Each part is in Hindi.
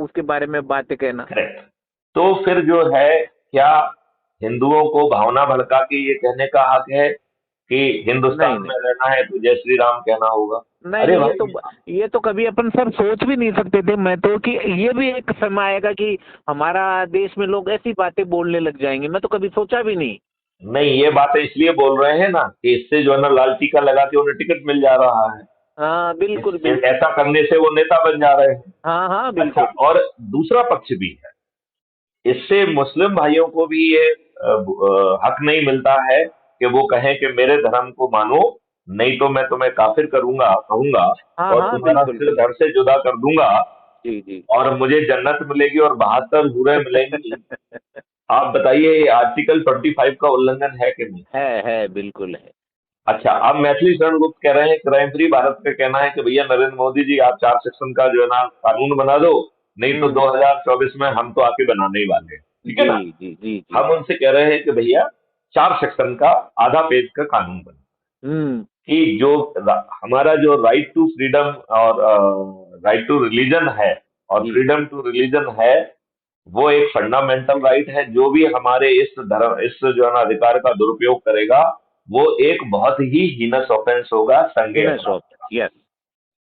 उसके बारे में बातें कहना। करेक्ट। तो फिर जो है, क्या हिंदुओं को भावना भड़का के ये कहने का हक है कि नहीं हिंदुस्तान नहीं में रहना है तो जय श्री राम कहना होगा? नहीं अरे नहीं, भाई, ये तो कभी अपन सर सोच भी नहीं सकते थे। मैं तो कि ये भी एक समय आएगा कि हमारा देश में लोग ऐसी बातें बोलने लग जाएंगे, मैं तो कभी सोचा भी नहीं। नहीं, ये बातें इसलिए बोल रहे हैं ना कि इससे जो है ना लाल टीका लगा के उन्हें टिकट मिल जा रहा है। हाँ बिल्कुल बिल्कुल। ऐसा करने से वो नेता बन जा रहे हैं। हाँ हाँ अच्छा, बिल्कुल। और दूसरा पक्ष भी है। इससे मुस्लिम भाइयों को भी ये हक नहीं मिलता है कि वो कहें कि मेरे धर्म को मानो, नहीं तो मैं तुम्हें काफिर करूंगा कहूंगा, हाँ और हाँ तुम्हारा बिल्कुल सिर बिल्कुल। धड़ से जुदा कर दूंगा, जी जी। और मुझे जन्नत मिलेगी और 72 हूरें मिलेंगी। आप बताइए, ये आर्टिकल 25 का उल्लंघन है कि नहीं? है बिल्कुल है। अच्छा, अब मैथिली शरण गुप्त कह रहे हैं क्राइम फ्री भारत का कहना है कि भैया नरेंद्र मोदी जी, आप 4 सेक्शन का जो है ना कानून बना दो, नहीं तो हम्म। 2024 में हम तो आके बनाने ही वाले हैं। ठीक है जी ना? जी जी जी। हम उनसे कह रहे हैं कि भैया 4 सेक्शन का आधा पेज का कानून बने, हम्म कि जो हमारा जो राइट टू फ्रीडम और राइट टू रिलीजन है, और जी। फ्रीडम टू रिलीजन है, वो एक फंडामेंटल राइट है। जो भी हमारे इस जो है ना अधिकार का दुरुपयोग करेगा, वो एक बहुत ही हीनस ऑफेंस होगा, संज्ञेय हिना अपराध शॉप। होगा। यस।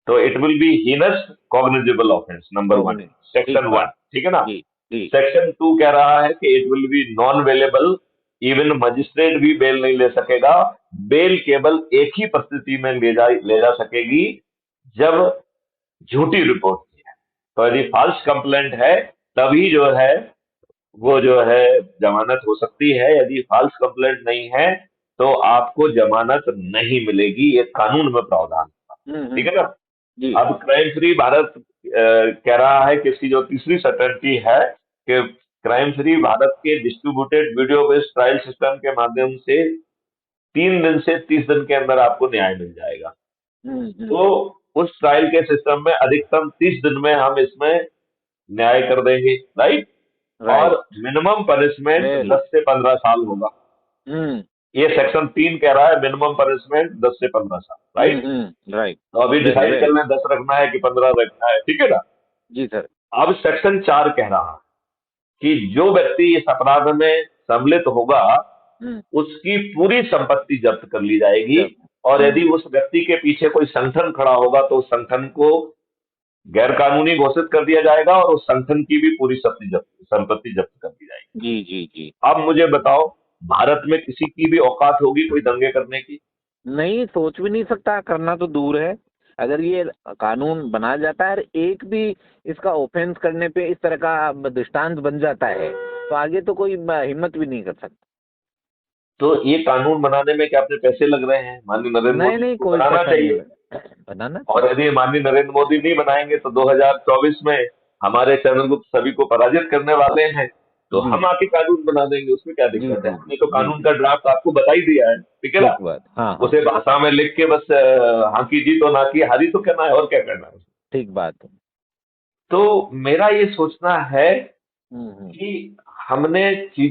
तो it will be heinous cognizable offence, number one, कॉग्निट। सेक्शन ठीक वन। बात। ठीक है ना? जी जी। सेक्शन टू कह रहा है कि it will B non वेलेबल, even magistrate भी बेल नहीं ले सकेगा। बेल केवल एक ही परिस्थिति में ले जा सकेगी, जब झूठी रिपोर्ट की है। तो यदि फॉल्स कंप्लेंट है, तभी जो है वो जो है जमानत हो सकती है। यदि फॉल्स कंप्लेंट नहीं है, तो आपको जमानत नहीं मिलेगी। ये कानून में प्रावधान है। ठीक है ना? जी। अब क्राइम फ्री भारत कह रहा है कि इसकी जो तीसरी सटर्निटी है कि क्राइम फ्री भारत के distributed video based trial system के माध्यम से 3 दिन से 30 दिन के अंदर आपको न्याय मिल जाएगा। हम्म। तो उस ट्रायल के सिस्टम में अधिकतम 30 दिन में हम इसमें न्याय कर देंगे, राइट? और राइट। Minimum punishment well. 10 से 15 साल होगा। हम्म ये सेक्शन 3 कह रहा है मिनिमम पनिशमेंट 10 से 15 साल, राइट? राइट। तो अभी वेल डिसाइड कर वेल। लें 10 रखना है कि 15 रखना है। ठीक है ना? जी सर। अब सेक्शन 4 कह रहा है कि जो व्यक्ति इस अपराध में सम्मिलित होगा, हम्म। उसकी पूरी संपत्ति जब्त कर ली जाएगी। जब। और यदि हम्म। उस व्यक्ति के पीछे कोई संगठन खड़ा होगा, तो उस संगठन को गैर कानूनी घोषित कर दिया जाएगा, और उस संगठन की भी पूरी संपत्ति जब्त कर दी जाएगी। जी जी जी। अब मुझे बताओ, भारत में किसी की भी औकात होगी कोई दंगे करने की? नहीं, सोच भी नहीं सकता, करना तो दूर है। अगर ये कानून बना जाता है और एक भी इसका ऑफेंस करने पे इस तरह का दृष्टांत बन जाता है, तो आगे तो कोई हिम्मत भी नहीं कर सकता। तो ये कानून बनाने में क्या अपने पैसे लग रहे हैं? माननीय नरेंद्र नहीं मोदी जी नहीं, को कोई बनाना पैसा नहीं चाहिए। लगा, बनाना और चाहिए। यदि माननीय नरेंद्र मोदी नहीं बनाएंगे, तो 2024 में हमारे चंद्रगुप्त सभी को पराजित करने वाले हैं, तो जी हम आके कानून बना देंगे। उसमें क्या जी दिक्कत है? जी हमने जी तो जी कानून जी। का ड्राफ्ट आपको बता ही दिया है। ठीक है ना? ठीक बात। हाँ हाँ। उसे भाषा में लिख के बस हाँ की जी तो ना की हारी तो करना है, और क्या करना है? ठीक बात है। तो मेरा ये सोचना है हम्म। कि हमने चीजों